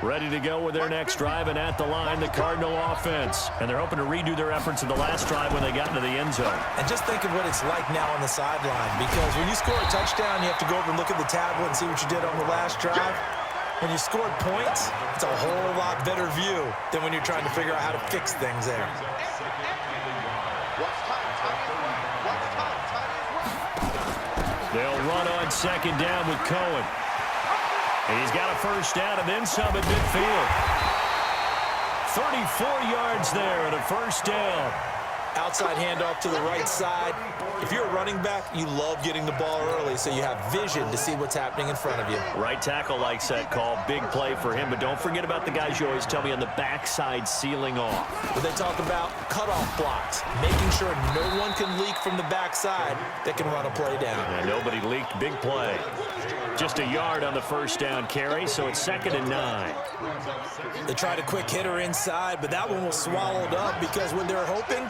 Ready to go with their next drive, and at the line, the Cardinal offense. And they're hoping to redo their efforts in the last drive when they got into the end zone. And just think of what it's like now on the sideline, because when you score a touchdown, you have to go over and look at the tablet and see what you did on the last drive. When you scored points, it's a whole lot better view than when you're trying to figure out how to fix things there. They'll run on second down with Cohen. And he's got a first down and then some at midfield. 34 yards there and a first down. Outside handoff to the right side. If you're a running back, you love getting the ball early so you have vision to see what's happening in front of you. Right tackle likes that call. Big play for him. But don't forget about the guys you always tell me on the backside sealing off. But they talk about cutoff blocks, making sure no one can leak from the backside that can run a play down. And nobody leaked. Big play. Just a yard on the first down carry, so it's 2nd and 9. They tried a quick hitter inside, but that one was swallowed up because when they're hoping,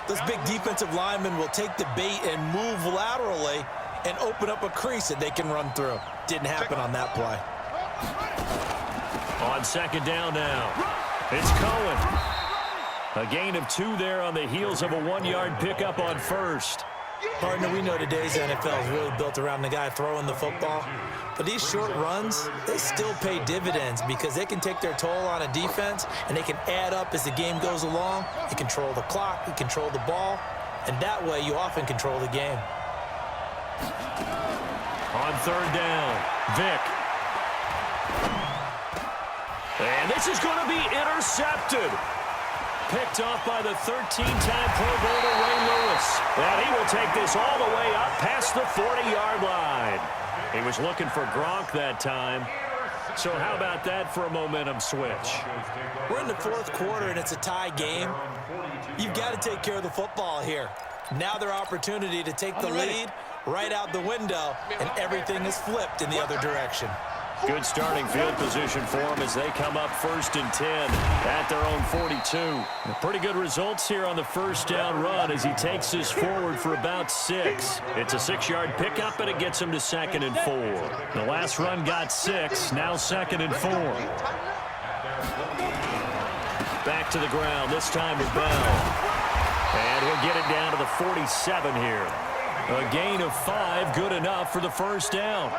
those big defensive linemen will take the bait and move laterally and open up a crease that they can run through. Didn't happen on that play. On second down now, it's Cohen. A gain of 2 there on the heels of a 1-yard pickup on first. Partner, we know today's NFL is really built around the guy throwing the football. But these short runs, they still pay dividends because they can take their toll on a defense and they can add up as the game goes along. You control the clock, you control the ball, and that way you often control the game. On third down, Vick. And this is going to be intercepted. Picked off by the 13-time Pro Bowler Ray Lewis. And he will take this all the way up past the 40-yard line. He was looking for Gronk that time. So how about that for a momentum switch? We're in the 4th quarter, and it's a tie game. You've got to take care of the football here. Now their opportunity to take the lead right out the window, and everything is flipped in the other direction. Good starting field position for them as they come up 1st and 10 at their own 42. Pretty good results here on the first down run as he takes this forward for about 6. It's a 6-yard pickup, and it gets him to 2nd and 4. The last run got 6, now 2nd and 4. Back to the ground, this time with Bell. And he'll get it down to the 47 here. A gain of 5, good enough for the first down.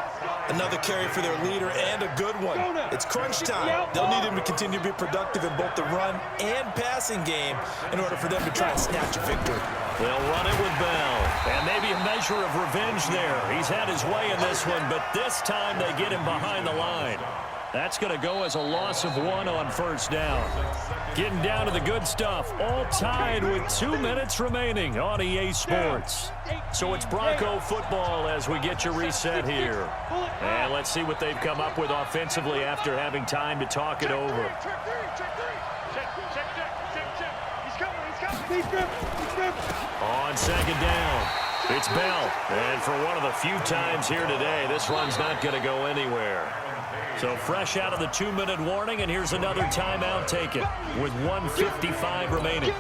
Another carry for their leader and a good one. It's crunch time. They'll need him to continue to be productive in both the run and passing game in order for them to try and snatch a victory. They'll run it with Bell. And maybe a measure of revenge there. He's had his way in this one, but this time they get him behind the line. That's going to go as a loss of 1 on first down. Getting down to the good stuff, all tied with 2 minutes remaining on EA Sports. So it's Bronco football as we get you reset here. And let's see what they've come up with offensively after having time to talk it over. On second down, it's Bell. And for one of the few times here today, this run's not going to go anywhere. So fresh out of the 2-minute warning, and here's another timeout taken with 1:55 remaining.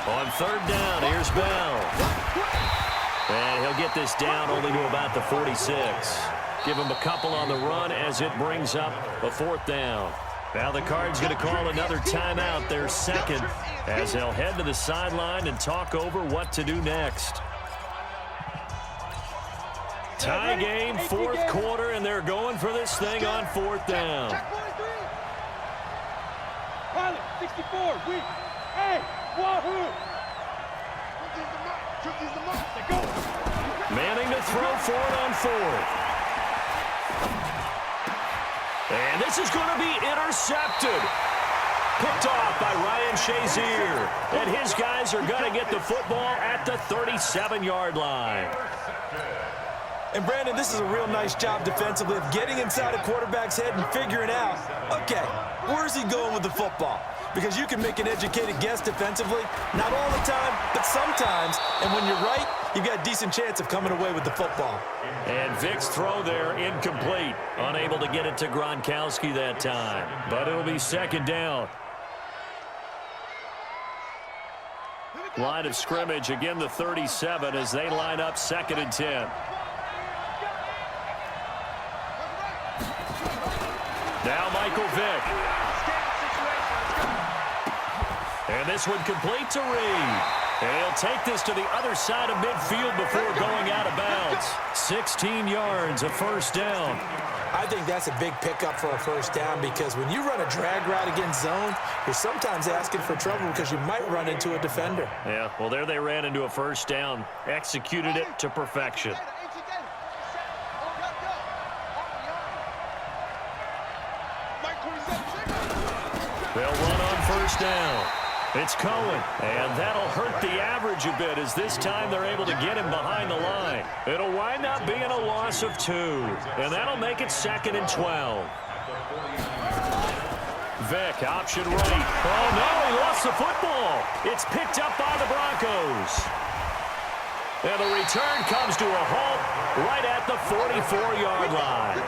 On third down, here's Bell. And he'll get this down only to about the 46. Give him a couple on the run as it brings up a 4th down. Now the Cards going to call another timeout, their 2nd, as they'll head to the sideline and talk over what to do next. Tie game, 4th quarter, and they're going for this thing on 4th down. Pilot, 64, weak. Hey, wahoo! Manning to throw for it on 4th. And this is going to be intercepted. Picked off by Ryan Shazier. And his guys are going to get the football at the 37-yard line. And, Brandon, this is a real nice job defensively of getting inside a quarterback's head and figuring out, okay, where's he going with the football? Because you can make an educated guess defensively, not all the time, but sometimes. And when you're right, you've got a decent chance of coming away with the football. And Vick's throw there incomplete. Unable to get it to Gronkowski that time. But it'll be 2nd down. Line of scrimmage, again the 37 as they line up 2nd and 10. Now Michael Vick. And this one complete to Reed. And he'll take this to the other side of midfield before going out of bounds. 16 yards, a first down. I think that's a big pickup for a first down because when you run a drag route against zone, you're sometimes asking for trouble because you might run into a defender. Yeah, well, there they ran into a first down. Executed it to perfection. They'll run on first down. It's Cohen, and that'll hurt the average a bit as this time they're able to get him behind the line. It'll wind up being a loss of 2, and that'll make it 2nd and 12. Vick, option right. Oh, no, he lost the football. It's picked up by the Broncos. And the return comes to a halt right at the 44-yard line.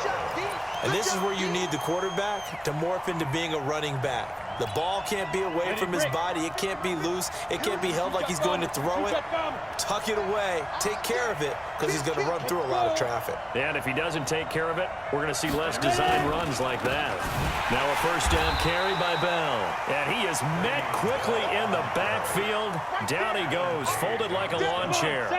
And this is where you need the quarterback to morph into being a running back. The ball can't be away from his body. It can't be loose. It can't be held like he's going to throw it. Tuck it away. Take care of it because he's going to run through a lot of traffic. And if he doesn't take care of it, we're going to see less design runs like that. Now a first down carry by Bell. And he is met quickly in the backfield. Down he goes, folded like a lawn chair.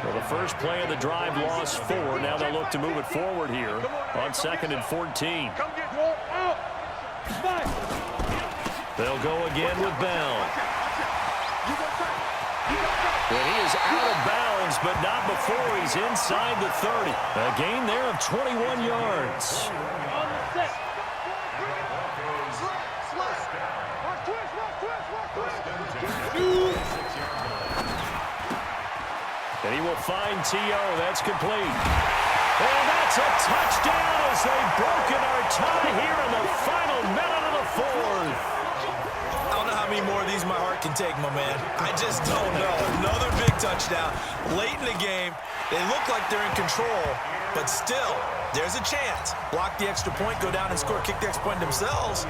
Well, the first play of the drive lost 4. Now they'll look to move it forward here on 2nd and 14. They'll go again with Bell. And he is out of bounds, but not before he's inside the 30. A gain there of 21 yards. And he will find T.O. That's complete. And that's a touchdown as they've broken our tie here in the final minute of the 4th. I don't know how many more of these my heart can take, my man. I just don't know. Another big touchdown. Late in the game, they look like they're in control, but still, there's a chance. Block the extra point, go down and score, kick the extra point themselves.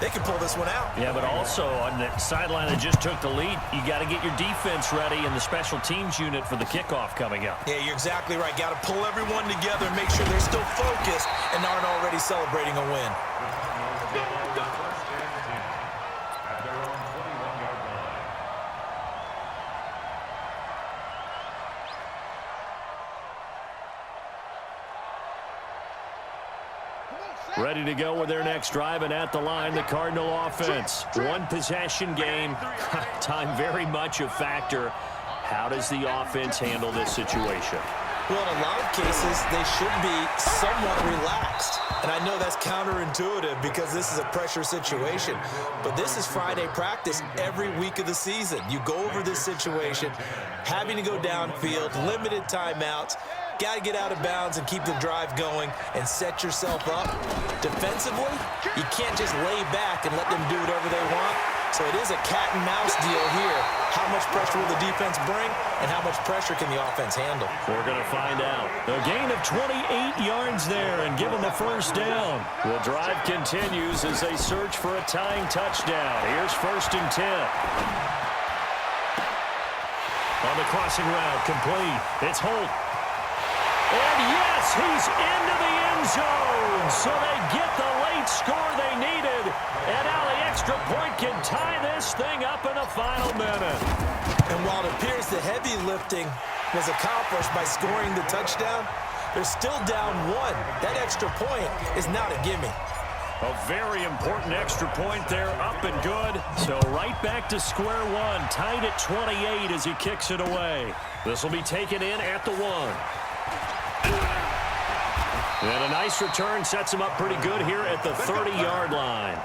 They can pull this one out. Yeah, but also on the sideline that just took the lead, you got to get your defense ready and the special teams unit for the kickoff coming up. Yeah, you're exactly right. Got to pull everyone together and make sure they're still focused and aren't already celebrating a win. Ready to go with their next drive, and at the line, the Cardinal offense. One possession game. Time very much a factor. How does the offense handle this situation? Well, in a lot of cases, they should be somewhat relaxed. And I know that's counterintuitive because this is a pressure situation. But this is Friday practice every week of the season. You go over this situation, having to go downfield, limited timeouts. Got to get out of bounds and keep the drive going and set yourself up. Defensively, you can't just lay back and let them do whatever they want. So it is a cat and mouse deal here. How much pressure will the defense bring and how much pressure can the offense handle? We're going to find out. A gain of 28 yards there and give them the first down. The drive continues as they search for a tying touchdown. Here's 1st and 10. On the crossing route, complete. It's Holt. And yes, he's into the end zone. So they get the late score they needed. And now the extra point can tie this thing up in the final minute. And while it appears the heavy lifting was accomplished by scoring the touchdown, they're still down 1. That extra point is not a gimme. A very important extra point there, up and good. So right back to square one, tied at 28 as he kicks it away. This will be taken in at the 1. And a nice return sets him up pretty good here at the 30-yard line.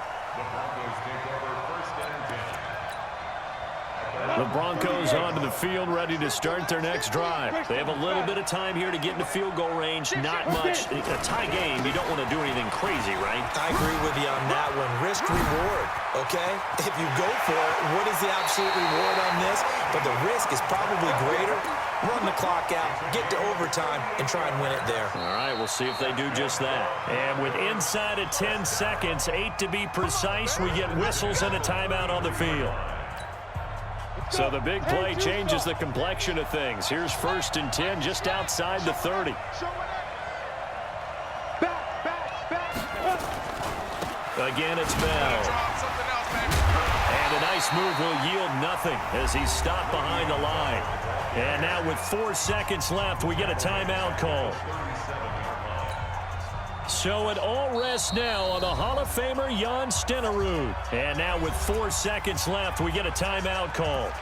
The Broncos onto the field, ready to start their next drive. They have a little bit of time here to get into field goal range. Not much. A tie game, you don't want to do anything crazy, right? I agree with you on that one. Risk reward, okay? If you go for it, what is the absolute reward on this? But the risk is probably greater. Run the clock out, get to overtime, and try and win it there. All right, we'll see if they do just that. And with inside of 10 seconds, 8 to be precise, we get whistles and a timeout on the field. So the big play changes the complexion of things. Here's 1st and 10 just outside the 30. Again, it's Bell. And a nice move will yield nothing as he's stopped behind the line. And now with 4 seconds left, we get a timeout call. So it all rests now on the Hall of Famer Jan Stenerud. And now with 4 seconds left, we get a timeout call.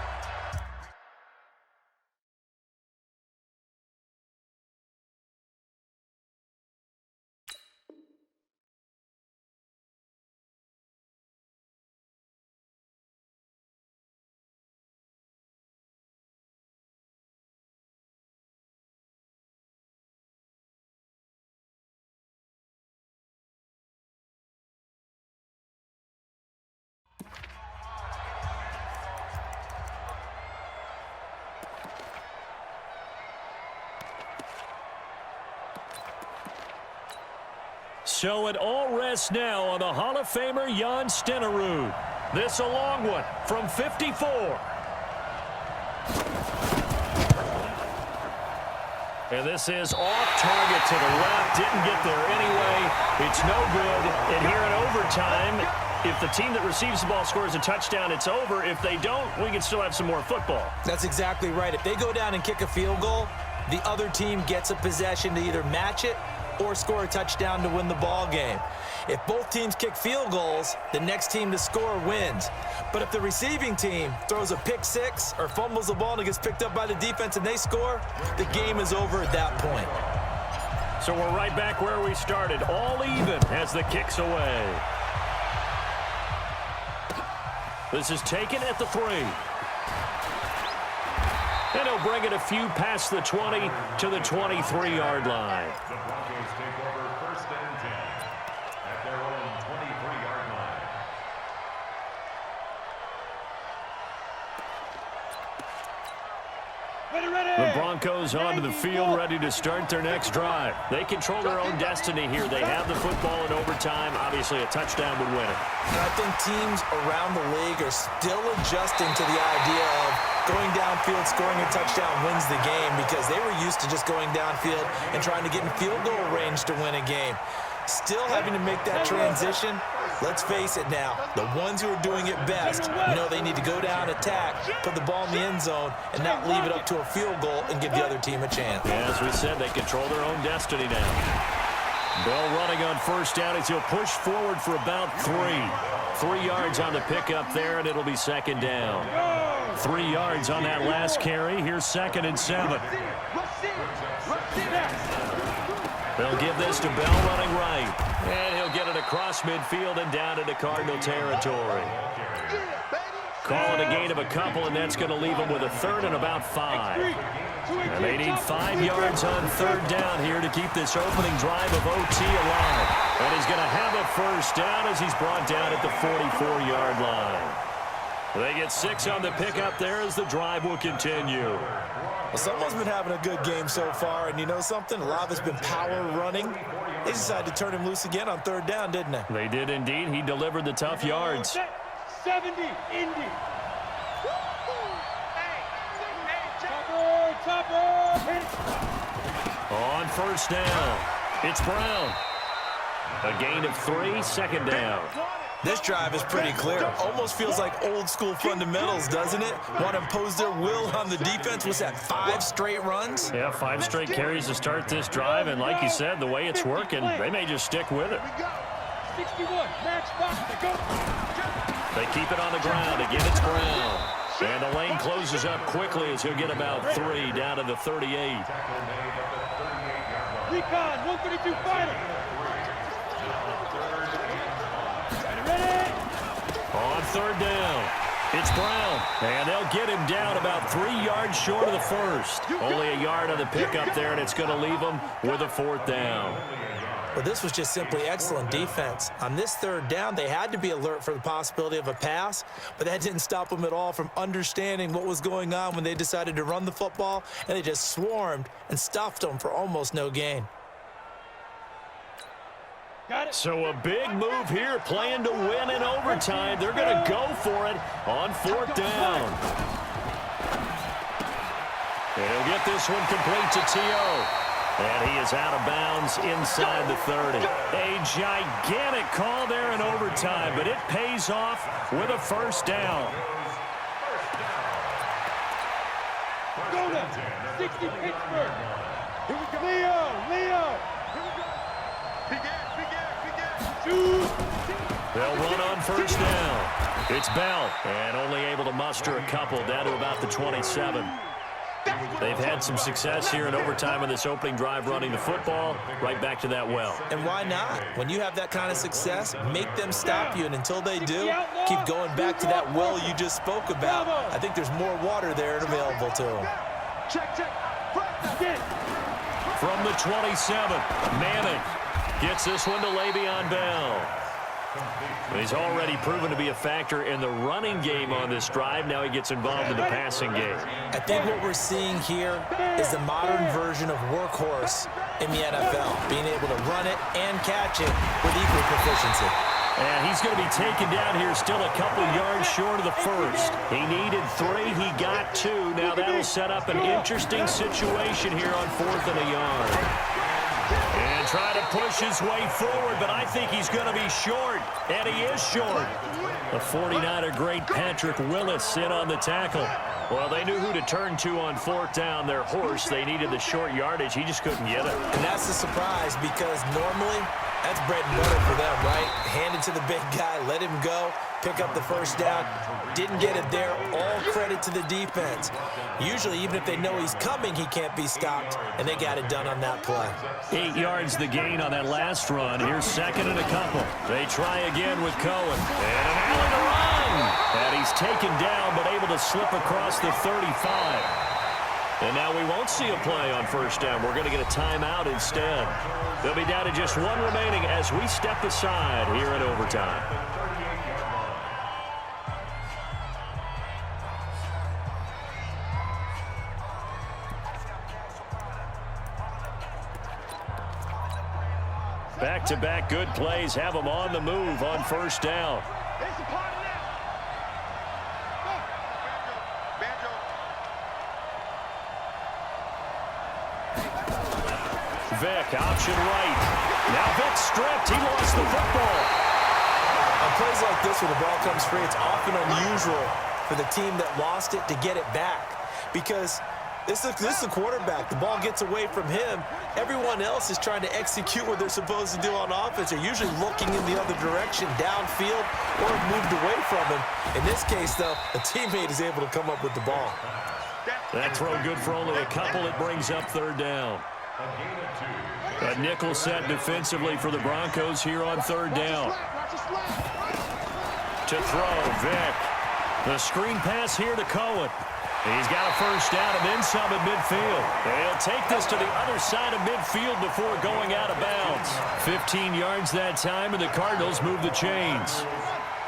So it all rests now on the Hall of Famer Jan Stenerud. This a long one from 54. And this is off target to the left. Didn't get there anyway. It's no good. And here in overtime, if the team that receives the ball scores a touchdown, it's over. If they don't, we can still have some more football. That's exactly right. If they go down and kick a field goal, the other team gets a possession to either match it or score a touchdown to win the ball game. If both teams kick field goals, the next team to score wins. But if the receiving team throws a pick six or fumbles the ball and it gets picked up by the defense and they score, the game is over at that point. So we're right back where we started, all even as the kick's away. This is taken at the 3. And he'll bring it a few past the 20 to the 23-yard line. The Broncos take over 1st and 10 at their own 23-yard line. The Broncos onto the field, ready to start their next drive. They control their own destiny here. They have the football in overtime. Obviously, a touchdown would win it. And I think teams around the league are still adjusting to the idea of going downfield, scoring a touchdown wins the game, because they were used to just going downfield and trying to get in field goal range to win a game. Still having to make that transition. Let's face it now, the ones who are doing it best know they need to go down, attack, put the ball in the end zone, and not leave it up to a field goal and give the other team a chance. Yeah, as we said, they control their own destiny now. Bell running on 1st down as he'll push forward for about 3. 3 yards on the pickup there, and it'll be 2nd down. 3 yards on that last carry. Here's 2nd and 7. They'll give this to Bell running right. And he'll get it across midfield and down into Cardinal territory. Call it a gain of a couple, and that's going to leave them with a 3rd and about 5. And they need 5 yards on 3rd down here to keep this opening drive of OT alive. And he's going to have a 1st down as he's brought down at the 44-yard line. They get 6 on the pickup there as the drive will continue. Well, someone's been having a good game so far, and you know something? A lot of it's been power running. They decided to turn him loose again on 3rd down, didn't they? They did indeed. He delivered the tough yards. 70, Indy. On 1st down, it's Brown. A gain of 3, 2nd down. This drive is pretty clear. Almost feels like old school fundamentals, doesn't it? Want to impose their will on the defense. What's that, 5 straight runs? Yeah, 5 straight carries to start this drive, and like you said, the way it's working, they may just stick with it. 61, match box to go. They keep it on the ground. Again, it's Brown. And the lane closes up quickly as he'll get about 3 down to the 38. Recon, 132 fighter. On 3rd down, it's Brown. And they'll get him down about 3 yards short of the 1st. Only a yard on the pickup there, and it's going to leave him with a 4th down. But this was just simply excellent defense. On this 3rd down, they had to be alert for the possibility of a pass, but that didn't stop them at all from understanding what was going on when they decided to run the football, and they just swarmed and stuffed them for almost no gain. So a big move here, playing to win in overtime. They're going to go for it on 4th down. And he'll get this one complete to T.O. And he is out of bounds inside the 30. A gigantic call there in overtime, but it pays off with a first down. Go to 60 Pittsburgh. Here we go. Leo. Shoot. They'll run on first down. It's Bell, and only able to muster a couple down to about the 27. They've had some success here in overtime in this opening drive running the football. Right back to that well. And why not? When you have that kind of success, make them stop you. And until they do, keep going back to that well you just spoke about. I think there's more water there available to them. Check. From the 27, Manning gets this one to Le'Veon Bell. He's already proven to be a factor in the running game on this drive. Now he gets involved in the passing game. I think what we're seeing here is the modern version of workhorse in the NFL, being able to run it and catch it with equal proficiency. And he's going to be taken down here still a couple yards short of the first. He needed 3. He got 2. Now that'll set up an interesting situation here on 4th and a yard. And try to push his way forward, but I think he's going to be short. And he is short. The 49er great Patrick Willis in on the tackle. Well, they knew who to turn to on 4th down. Their horse, they needed the short yardage. He just couldn't get it. And that's the surprise, because normally that's bread and butter for them, right? Hand it to the big guy, let him go, pick up the first down. Didn't get it there. All credit to the defense. Usually, even if they know he's coming, he can't be stopped, and they got it done on that play. 8 yards the gain on that last run. Here's 2nd and a couple. They try again with Cohen. And an alley to run. And he's taken down, but able to slip across the 35. And now we won't see a play on first down. We're going to get a timeout instead. They'll be down to just 1 remaining as we step aside here in overtime. Back-to-back good plays have them on the move on first down. Vick, option right. Now Vick stripped. He lost the football. On plays like this where the ball comes free, it's often unusual for the team that lost it to get it back, because this is the quarterback. The ball gets away from him. Everyone else is trying to execute what they're supposed to do on offense. They're usually looking in the other direction, downfield, or have moved away from him. In this case, though, a teammate is able to come up with the ball. That throw good for only a couple. It brings up 3rd down. A nickel set defensively for the Broncos here on 3rd down. To throw, Vick. The screen pass here to Cohen. He's got a first down and then some at midfield. He'll take this to the other side of midfield before going out of bounds. 15 yards that time, and the Cardinals move the chains.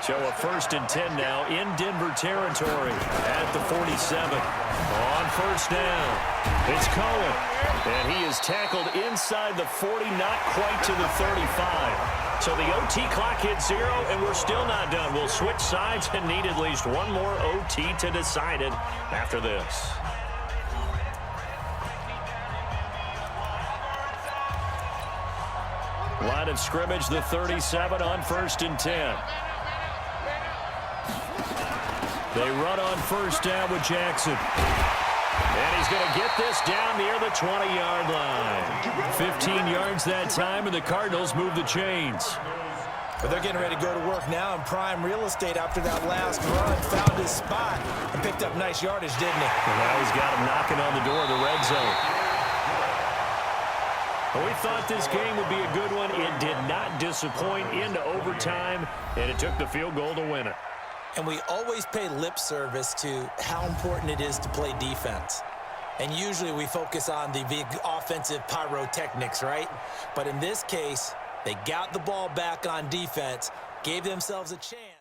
So a 1st and 10 now in Denver territory at the 47. On first down, it's Cohen. And he is tackled inside the 40, not quite to the 35. So the OT clock hits 0, and we're still not done. We'll switch sides and need at least one more OT to decide it after this. Line of scrimmage, the 37 on 1st and 10. They run on first down with Jackson. And he's going to get this down near the 20-yard line. 15 yards that time, and the Cardinals move the chains. But they're getting ready to go to work now in prime real estate after that last run. Found his spot and picked up nice yardage, didn't he? And now he's got him knocking on the door of the red zone. Well, we thought this game would be a good one. It did not disappoint into overtime, and it took the field goal to win it. And we always pay lip service to how important it is to play defense. And usually we focus on the big offensive pyrotechnics, right? But in this case, they got the ball back on defense, gave themselves a chance.